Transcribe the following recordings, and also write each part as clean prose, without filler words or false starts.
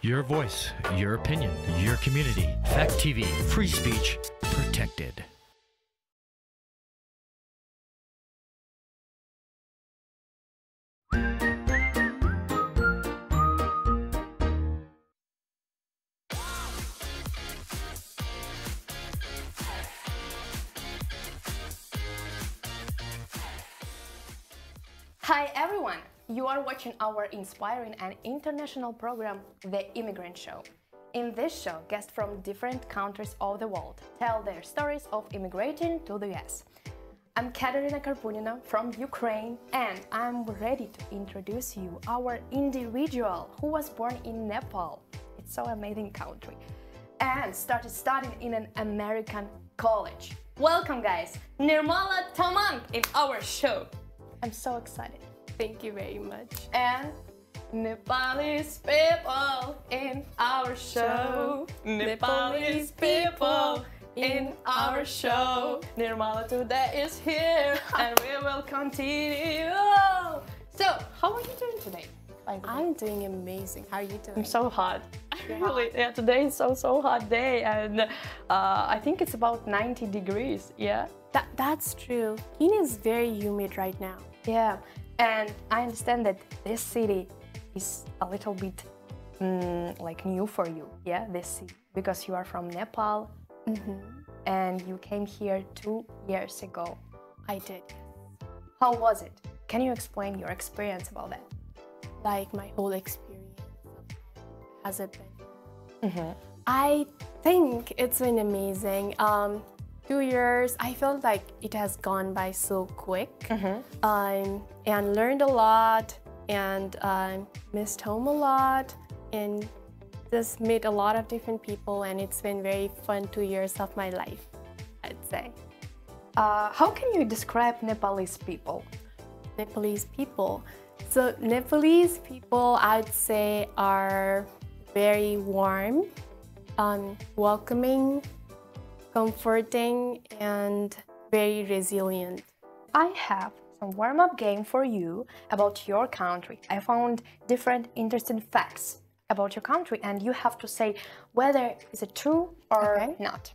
Your voice, your opinion, your community. Fact TV, free speech protected. Hi everyone! You are watching our inspiring and international program, The Immigrant Show. In this show, guests from different countries of the world tell their stories of immigrating to the US. I'm Kateryna Karpunina from Ukraine, and I'm ready to introduce you our individual who was born in Nepal. It's so amazing country. And started studying in an American college. Welcome guys, Nirmala Tamanga in our show. I'm so excited. Thank you very much. And Nepalese people in our show. Nepalese people in our show. Nirmala today is here and we will continue. So, how are you doing today? I'm doing amazing. How are you doing? I'm so hot. Today is so hot day, and I think it's about 90 degrees. Yeah. That's true. Keene is very humid right now. Yeah, and I understand that this city is a little bit like new for you, yeah, this city, because you are from Nepal, and you came here 2 years ago. I did. How was it? Can you explain your experience about that? Like my whole experience. Has it been? I think it's been amazing. 2 years, I felt like it has gone by so quick, and learned a lot, and missed home a lot, and just met a lot of different people, and it's been very fun 2 years of my life, I'd say. How can you describe Nepalese people? Nepalese people. So Nepalese people, I'd say, are very warm, welcoming, comforting, and very resilient. I have some warm-up game for you about your country. I found different interesting facts about your country, and you have to say whether is it true or not.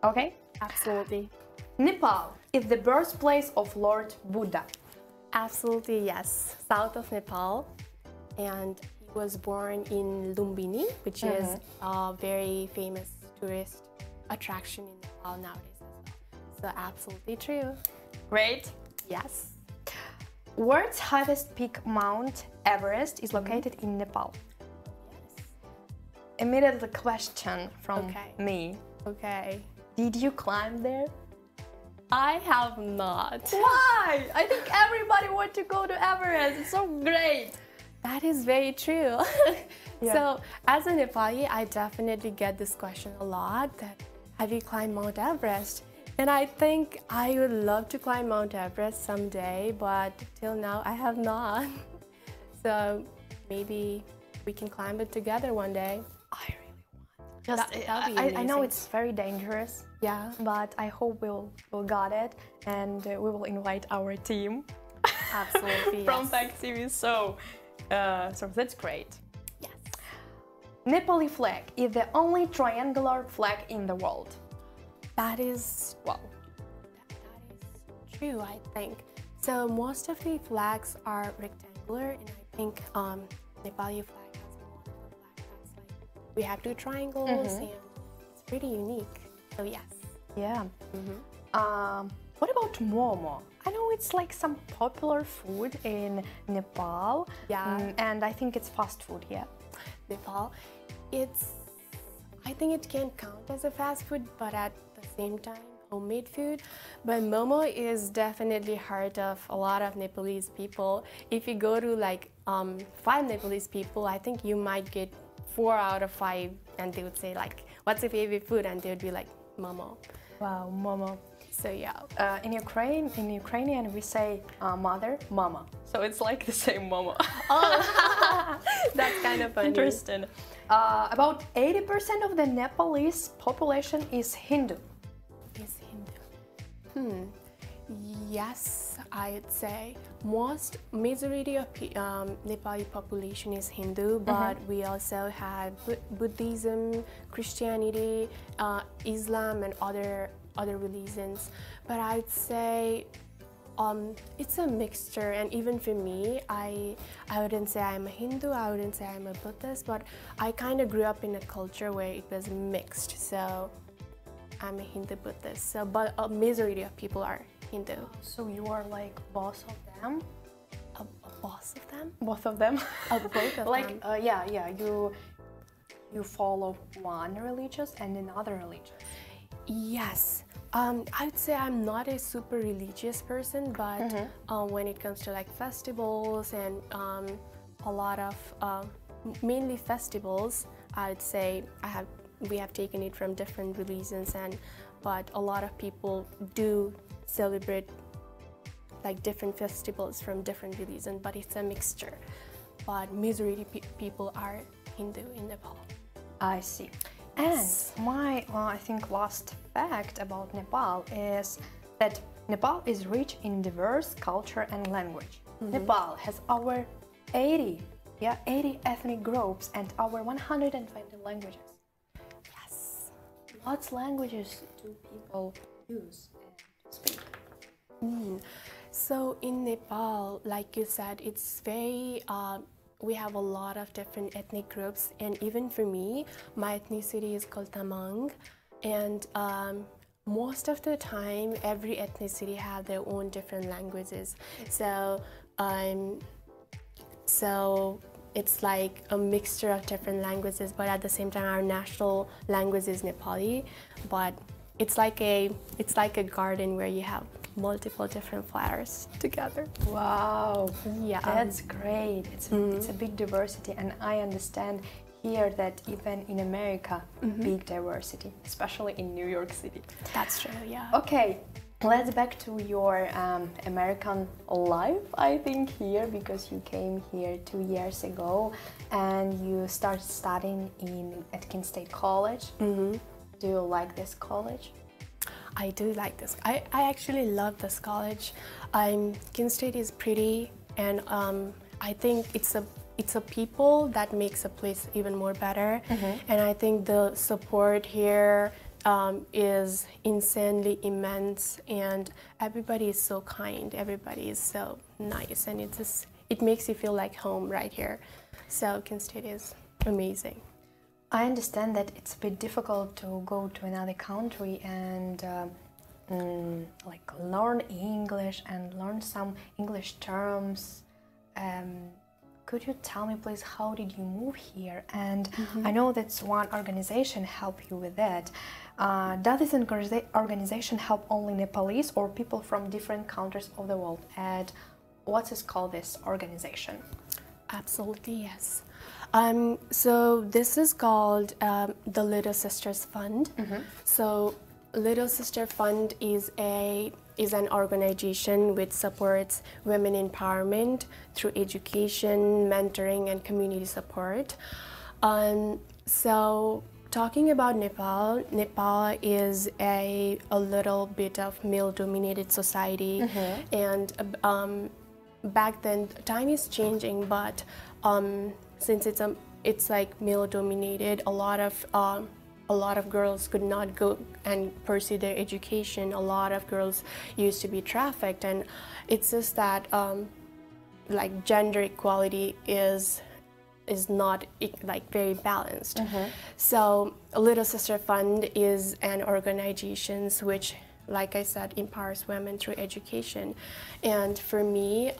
Okay? Absolutely. Nepal is the birthplace of Lord Buddha. Absolutely, yes. South of Nepal, and he was born in Lumbini, which is a very famous tourist attraction in Nepal nowadays as well. So absolutely true. Great. Yes. World's highest peak, Mount Everest, is located in Nepal. Yes. Immediately question from me. Okay. Did you climb there? I have not. Why? I think everybody wants to go to Everest. It's so great. That is very true. So as a Nepali, I definitely get this question a lot, that have you climbed Mount Everest? And I think I would love to climb Mount Everest someday, but till now I have not. So maybe we can climb it together one day. I really want. I know it's very dangerous. Yeah. But I hope we'll got it, and we will invite our team. Absolutely. From Fact TV. So that's great. Yes. Nepali flag is the only triangular flag in the world. That is, well, that is true, I think. So most of the flags are rectangular, and I think Nepali flag has a wonderful flag that's like, we have 2 triangles, and it's pretty unique. So yes. Yeah. What about momo? I know it's like some popular food in Nepal. Yeah. And I think it's fast food, yeah. Nepal, I think it can count as a fast food, but at the same time, homemade food. But momo is definitely heart of a lot of Nepalese people. If you go to like 5 Nepalese people, I think you might get 4 out of 5, and they would say like, what's your favorite food? And they would be like, momo. Wow, momo. So yeah. In Ukrainian we say mother, mama. So it's like the same momo. Oh, that's kind of funny. Interesting. About 80% of the Nepalese population is Hindu. Is Hindu. Yes, I'd say majority of Nepali population is Hindu, but we also have Buddhism, Christianity, Islam, and other religions. But I'd say it's a mixture, and even for me, I wouldn't say I'm a Hindu, I wouldn't say I'm a Buddhist, but I kind of grew up in a culture where it was mixed. So I'm a Hindu Buddhist. So, but a majority of people are Hindu. So you are like boss of them? A boss of them? Both of them? Both of like, them. yeah, you follow one religious and another religious. Yes. I would say I'm not a super religious person, but when it comes to like festivals and a lot of mainly festivals, I would say we have taken it from different religions, but a lot of people do celebrate like different festivals from different religions, but it's a mixture. But majority people are Hindu in Nepal. I see. And my, I think, last fact about Nepal is that Nepal is rich in diverse culture and language. Nepal has over 80 ethnic groups and over 120 languages. Yes. What languages do people use and speak? So in Nepal, like you said, it's very we have a lot of different ethnic groups, and even for me, my ethnicity is called Tamang, and most of the time, every ethnicity have their own different languages. So, so it's like a mixture of different languages, but at the same time, our national language is Nepali. But it's like a garden where you have multiple different flowers together. Wow, yeah, that's great. It's a big diversity, and I understand here that even in America, big diversity, especially in New York City. That's true, yeah. Okay, let's back to your American life, I think, here, because you came here 2 years ago and you started studying at Keene State College. Do you like this college? I do like this. I actually love this college. Keene State is pretty, and I think it's a people that makes a place even more better. And I think the support here is insanely immense, and everybody is so kind. Everybody is so nice, and it makes you feel like home right here. So Keene State is amazing. I understand that it's a bit difficult to go to another country and like learn English and learn some English terms. Could you tell me, please, how did you move here? And I know that's one organization help you with that. Does this organization help only Nepalese or people from different countries of the world? And what is called this organization? Absolutely, yes. So this is called the Little Sisters Fund. So Little Sister Fund is an organization which supports women empowerment through education, mentoring, and community support. So talking about Nepal, Nepal is a little bit of male-dominated society, and back then time is changing, but since it's like male-dominated, a lot of girls could not go and pursue their education. A lot of girls used to be trafficked, and it's just that like gender equality is not like very balanced. So Little Sister Fund is an organization which, like I said, empowers women through education. And for me,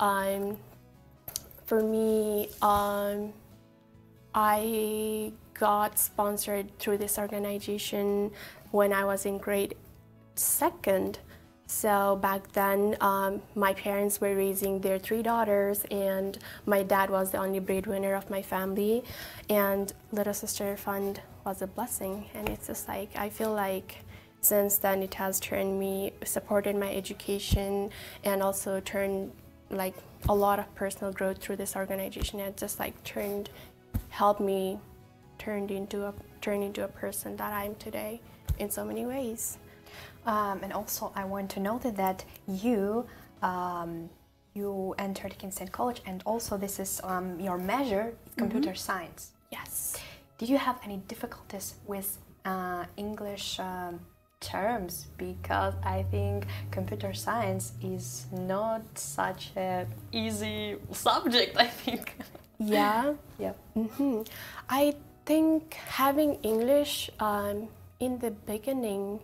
I got sponsored through this organization when I was in grade 2nd. So back then, my parents were raising their 3 daughters, and my dad was the only breadwinner of my family. And Little Sister Fund was a blessing, and it's just like, I feel like since then it has supported my education, and also turned like a lot of personal growth through this organization. It just like helped me turn into a person that I am today in so many ways. And also, I want to note that you you entered Keene State College, and also this is your major, computer science. Yes. Did you have any difficulties with English terms? Because I think computer science is not such an easy subject, I think. Yeah. Yeah. I think having English in the beginning,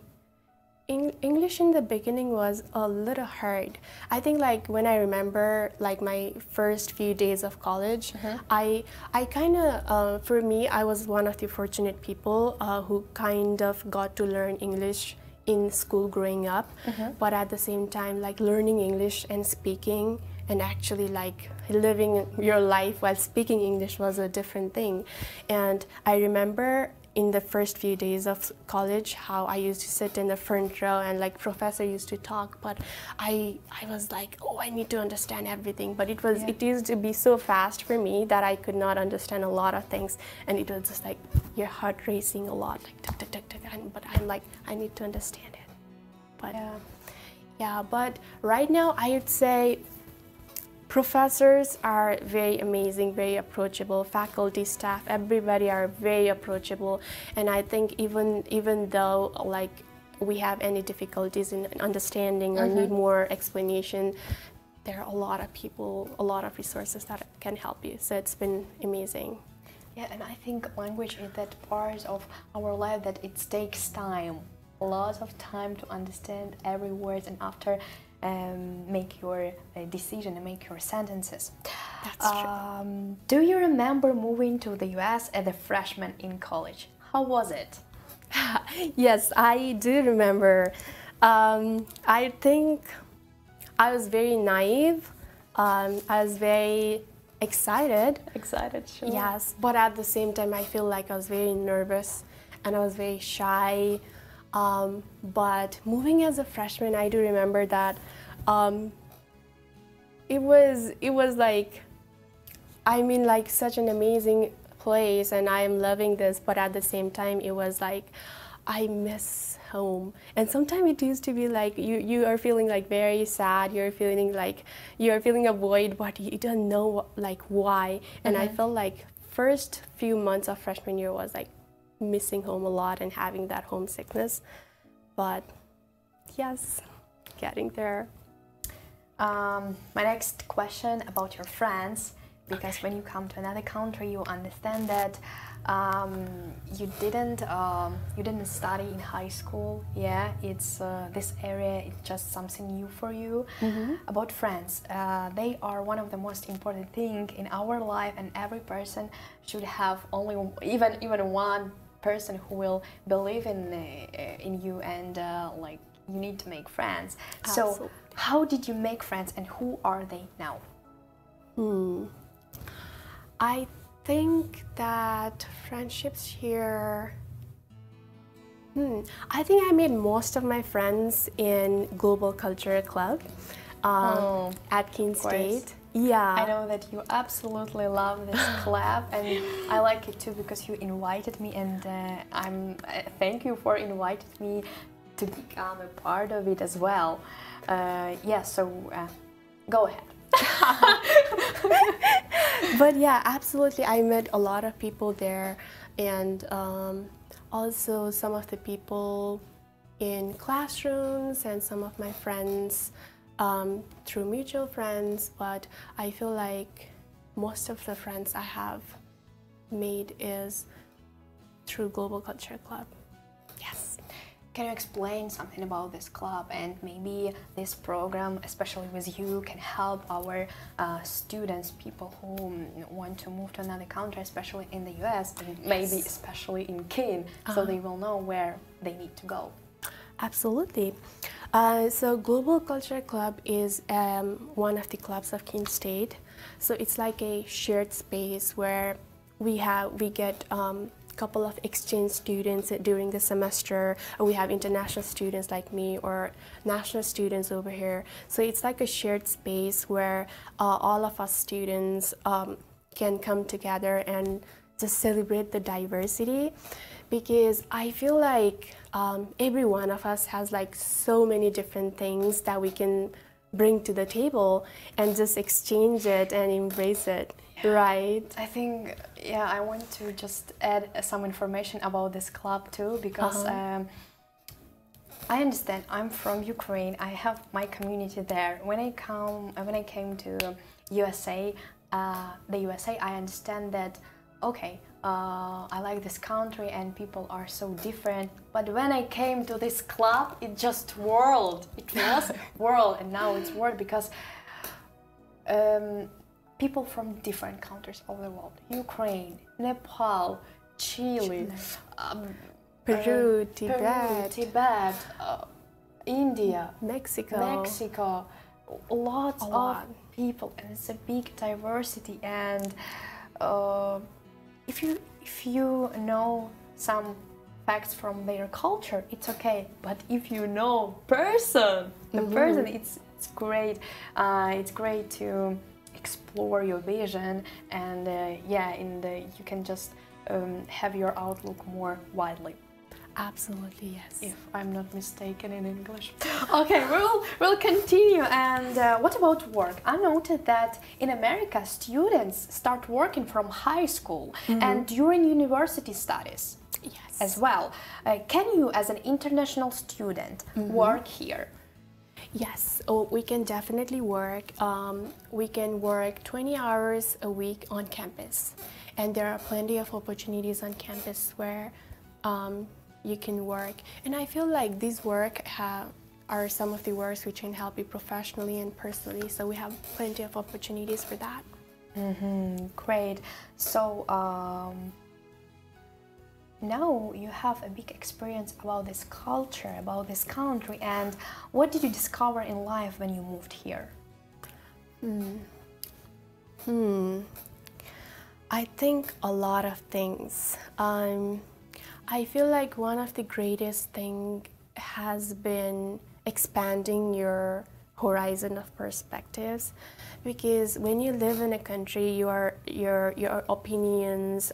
English in the beginning was a little hard. I think like when I remember like my first few days of college, I kind of, for me, I was one of the fortunate people who kind of got to learn English in school growing up, but at the same time, like learning English and speaking and actually like living your life while speaking English was a different thing. And I remember in the first few days of college how I used to sit in the front row and like professor used to talk, but I was like, oh, I need to understand everything, but it used to be so fast for me that I could not understand a lot of things, and it was just like your heart racing a lot, like tuk, tuk, tuk, tuk, but I'm like, I need to understand it. But yeah, but right now I would say professors are very amazing, very approachable. Faculty, staff, everybody are very approachable. And I think even though like we have any difficulties in understanding or need more explanation, there are a lot of people, a lot of resources that can help you. So it's been amazing. Yeah, and I think language is that part of our life that it takes time, lots of time to understand every word, and after make your decision and make your sentences. That's true. Do you remember moving to the US as a freshman in college? How was it? Yes, I do remember. I think I was very naive. I was very excited. Excited, sure. Yes, but at the same time, I feel like I was very nervous and I was very shy. But moving as a freshman, I do remember that it was like, I mean, like such an amazing place, and I am loving this, but at the same time, it was like, I miss home. And sometimes it used to be like you are feeling like very sad, you're feeling a void, but you don't know like why. And I felt like first few months of freshman year was like missing home a lot and having that homesickness, but yes, getting there. My next question about your friends, because when you come to another country, you understand that you didn't study in high school. Yeah, it's this area. It's just something new for you. About friends, they are one of the most important thing in our life, and every person should have only even one person who will believe in you, and like you need to make friends. Absolutely. So how did you make friends, and who are they now? I think that friendships here, I think I made most of my friends in Global Culture Club at Keene State. Yeah. I know that you absolutely love this club, and I like it too because you invited me, and thank you for inviting me to become a part of it as well. So go ahead. But yeah, absolutely, I met a lot of people there, and also some of the people in classrooms and some of my friends through mutual friends, but I feel like most of the friends I have made is through Global Culture Club. Yes. Can you explain something about this club, and maybe this program, especially with you, can help our students, people who want to move to another country, especially in the US, and maybe especially in Keene, so they will know where they need to go? Absolutely. So Global Culture Club is one of the clubs of Keene State. So it's like a shared space where we get couple of exchange students during the semester. We have international students like me or national students over here. So it's like a shared space where all of us students can come together and just celebrate the diversity. because I feel like every one of us has like so many different things that we can bring to the table and just exchange it and embrace it, right? I think, yeah, I want to just add some information about this club too, because I understand. I'm from Ukraine. I have my community there. When I came to USA, I understand that. Okay, I like this country and people are so different. But when I came to this club, it just world. It was world, and now it's world because people from different countries of the world: Ukraine, Nepal, Chile. Peru, Tibet, India, Mexico. Lots of people, and it's a big diversity. And if you know some facts from their culture, it's okay. But if you know the person, it's great. It's great to explore your vision, and you can just have your outlook more widely. Absolutely, yes. If I'm not mistaken in English. Okay, we'll continue. And what about work? I noted that in America, students start working from high school and during university studies. Yes. As well. Can you, as an international student, work here? Yes, we can definitely work. We can work 20 hours a week on campus. And there are plenty of opportunities on campus where you can work. And I feel like these work are some of the works which can help you professionally and personally. So we have plenty of opportunities for that. Great. So now you have a big experience about this culture, about this country. And what did you discover in life when you moved here? I think a lot of things. I feel like one of the greatest thing has been expanding your horizon of perspectives, because when you live in a country, your opinions,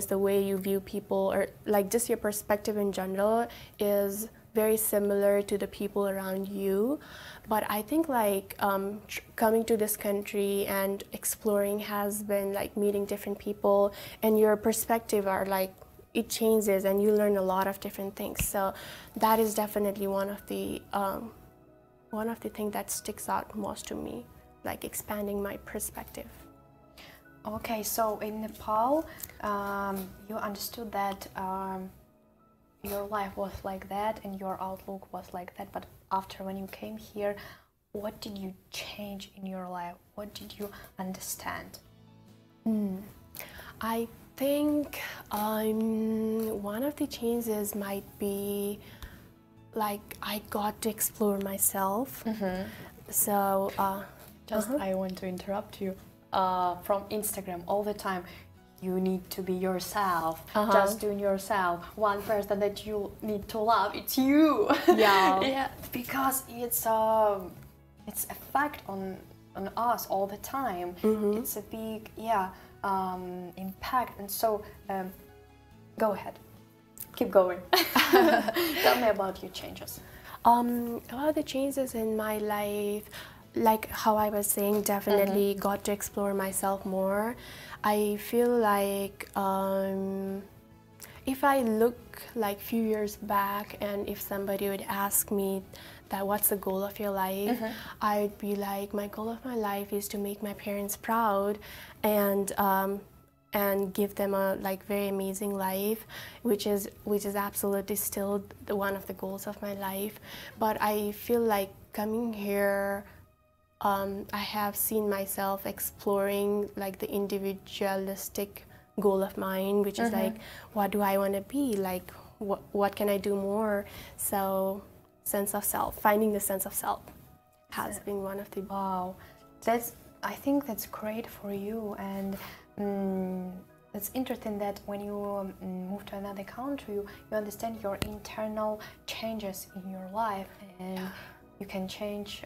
the way you view people, or like just your perspective in general is very similar to the people around you. But I think like coming to this country and exploring has been like meeting different people, and your perspective are like, it changes and you learn a lot of different things. So that is definitely one of the things that sticks out most to me, like expanding my perspective. Okay, so in Nepal, you understood that your life was like that and your outlook was like that, but after when you came here, what did you change in your life? What did you understand? I think one of the changes might be like I got to explore myself. So I want to interrupt you. From Instagram all the time, you need to be yourself, just doing yourself. One person that you need to love, it's you. Yeah, because it's a fact on us all the time. It's a big impact. And so go ahead, keep going. Tell me about your changes. About the changes in my life, like how I was saying, definitely got to explore myself more. I feel like if I look like few years back, and if somebody would ask me that what's the goal of your life, I'd be like, my goal of my life is to make my parents proud and give them a like very amazing life, which is absolutely still one of the goals of my life. But I feel like coming here, I have seen myself exploring like the individualistic goal of mine, which is like, what do I want to be? Like, what can I do more? So, sense of self, finding the sense of self has been one of the... Wow, I think that's great for you. And it's interesting that when you move to another country, you understand your internal changes in your life, and you can change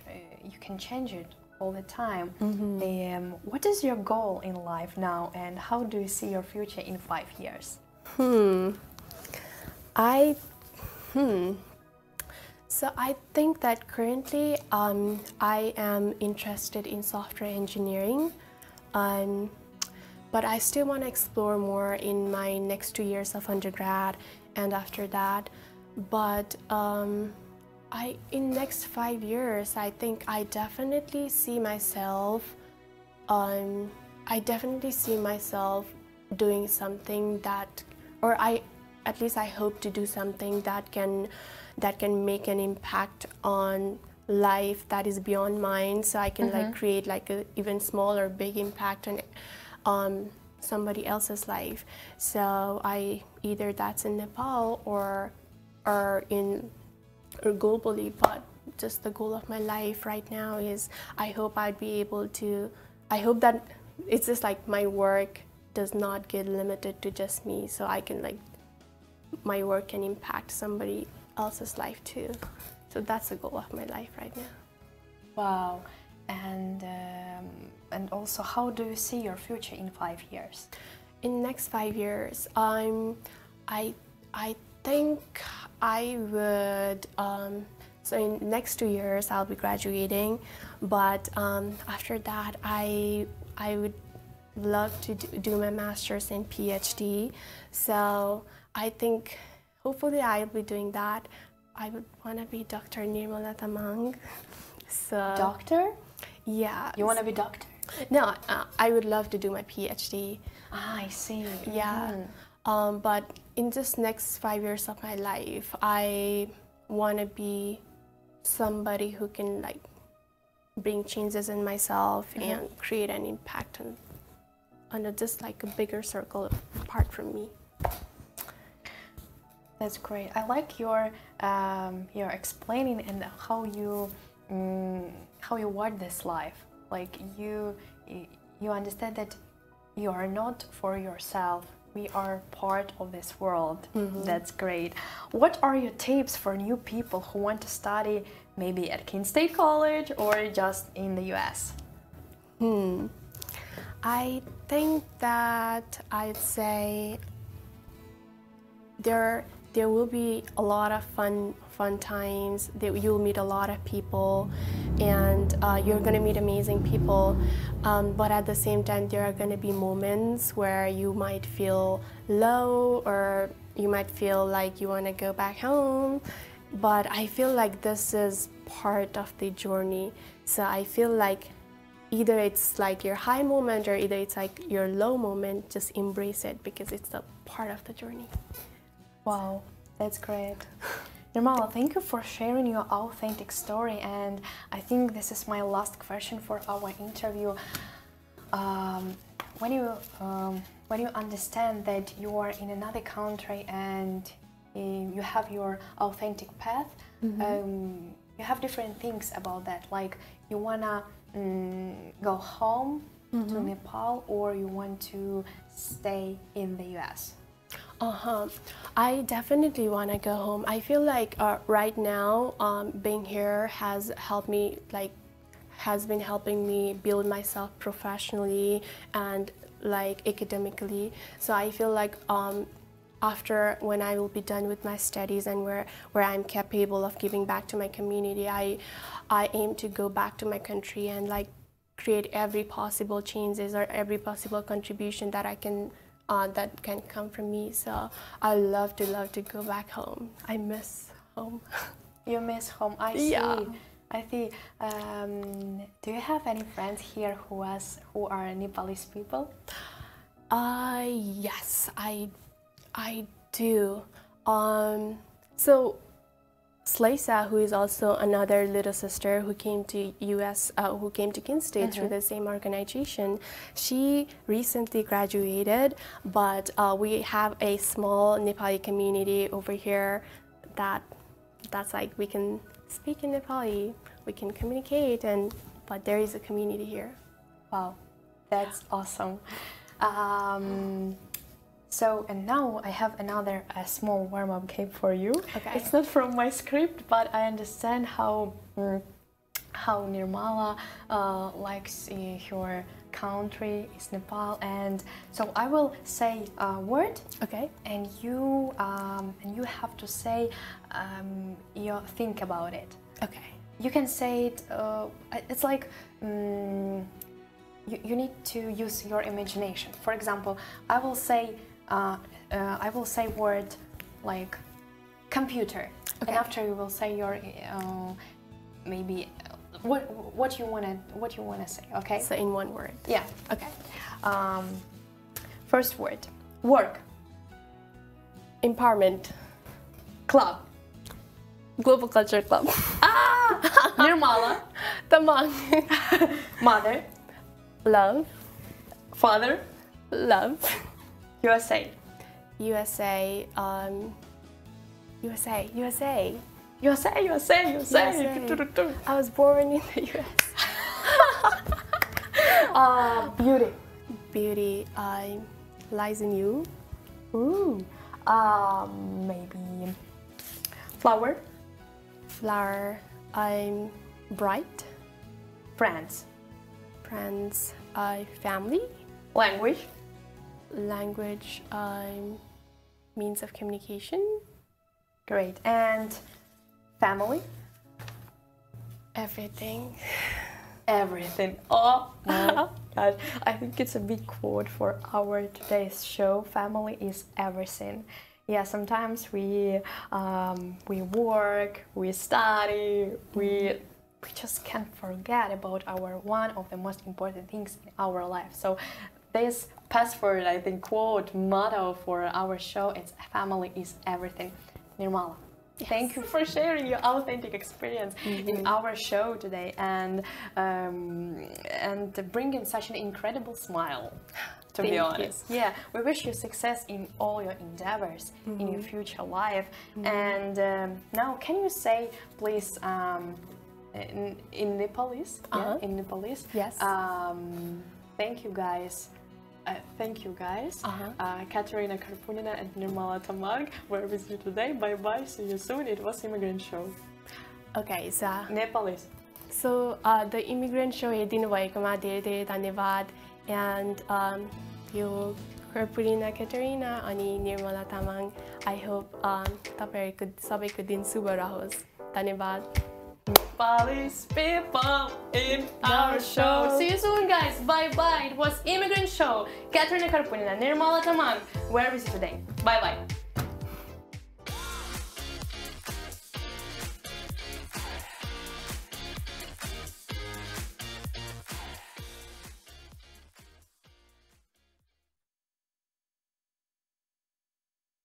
it all the time. What is your goal in life now, and how do you see your future in 5 years? I So I think that currently I am interested in software engineering, but I still want to explore more in my next 2 years of undergrad and after that. But in next 5 years, I think I definitely see myself. I definitely see myself doing something that, or at least I hope to do something that can make an impact on life that is beyond mine, so I can like create like a even small or big impact on somebody else's life. So either that's in Nepal or globally, but just the goal of my life right now is I hope that it's just like my work does not get limited to just me, so I can like my work can impact somebody else's life too. So that's the goal of my life right now. Wow. And also, how do you see your future in 5 years? In the next 5 years, I think I would, so in the next 2 years I'll be graduating, but after that I would love to do my master's and PhD. So I think hopefully I'll be doing that. I would want to be Dr. Nirmala Tamanga. So Doctor? Yeah. You want to be doctor? No, I would love to do my PhD. Ah, I see. Yeah. But in this next 5 years of my life, I want to be somebody who can like bring changes in myself and create an impact on just like a bigger circle apart from me. That's great. I like your explaining and how you want this life. Like you understand that you are not for yourself. We are part of this world. That's great. What are your tips for new people who want to study maybe at Keene State College or just in the US? I think that I'd say there will be a lot of fun times. You'll meet a lot of people, and you're going to meet amazing people. But at the same time, there are going to be moments where you might feel low, or you might feel like you want to go back home. But I feel like this is part of the journey. So I feel like either it's like your high moment or either it's like your low moment. Just embrace it because it's a part of the journey. Wow, that's great. Nirmala, thank you for sharing your authentic story, and I think this is my last question for our interview. When you understand that you are in another country and you have your authentic path, you have different things about that, like you wanna go home to Nepal or you want to stay in the US? I definitely want to go home. I feel like right now being here has been helping me build myself professionally and like academically. So I feel like after when I will be done with my studies and where I'm capable of giving back to my community, I aim to go back to my country and like create every possible changes or every possible contribution that I can that can come from me. So I love to go back home. I miss home. You miss home, I see. Yeah. I see. Do you have any friends here who are Nepalese people? Yes, I do. So Slaisa, who is also another little sister who came to US, who came to Keene State through the same organization, she recently graduated, but we have a small Nepali community over here that's like we can speak in Nepali, we can communicate, but there is a community here. Wow, that's awesome. So, and now I have another small warm-up game for you. Okay. It's not from my script, but I understand how Nirmala likes her country is Nepal, and so I will say a word. Okay. And you have to say you think about it. Okay. You can say it. It's like you need to use your imagination. For example, I will say word like computer, Okay. and after you will say your maybe what you wanna say. Okay. So in one word. Yeah. Okay. First word. Work. Empowerment. Club. Global Culture Club. Nirmala. Tamanga. Mother. Love. Father. Love. USA. USA. USA. I was born in the US. Beauty. Beauty lies in you. Ooh. Maybe flower. Flower. I'm bright. Friends. Friends. Family. Language. Language. Means of communication. Great. And family. Everything. Everything. Oh my God. I think it's a big quote for our today's show. Family is everything. Yeah, sometimes we work, we study, we just can't forget about one of the most important things in our life. So this password, I think, quote, motto for our show, it's family is everything. Nirmala, yes. Thank you for sharing your authentic experience in our show today and bringing such an incredible smile. To be honest, yeah, we wish you success in all your endeavors in your future life. And now, can you say, please, in Nepalese? In Nepalese. Yes. Thank you, guys. Kateryna Karpunina and Nirmala Tamanga were with you today. Bye bye. See you soon. It was Immigrant Show. Okay, so Nepalese. So the Immigrant Show हेरिदिनु भएकोमा धेरै धेरै धन्यवाद. And yo Karpunina Kateryna अनि Nirmala Tamang. I hope तपाईहरुको सबैको दिन शुभ रहोस्. धन्यवाद. Nepalese people in our show. See you soon, guys. Bye bye. It was Immigrant Show. Kateryna Karpunina, Nirmala Tamanga. Where is it today? Bye bye.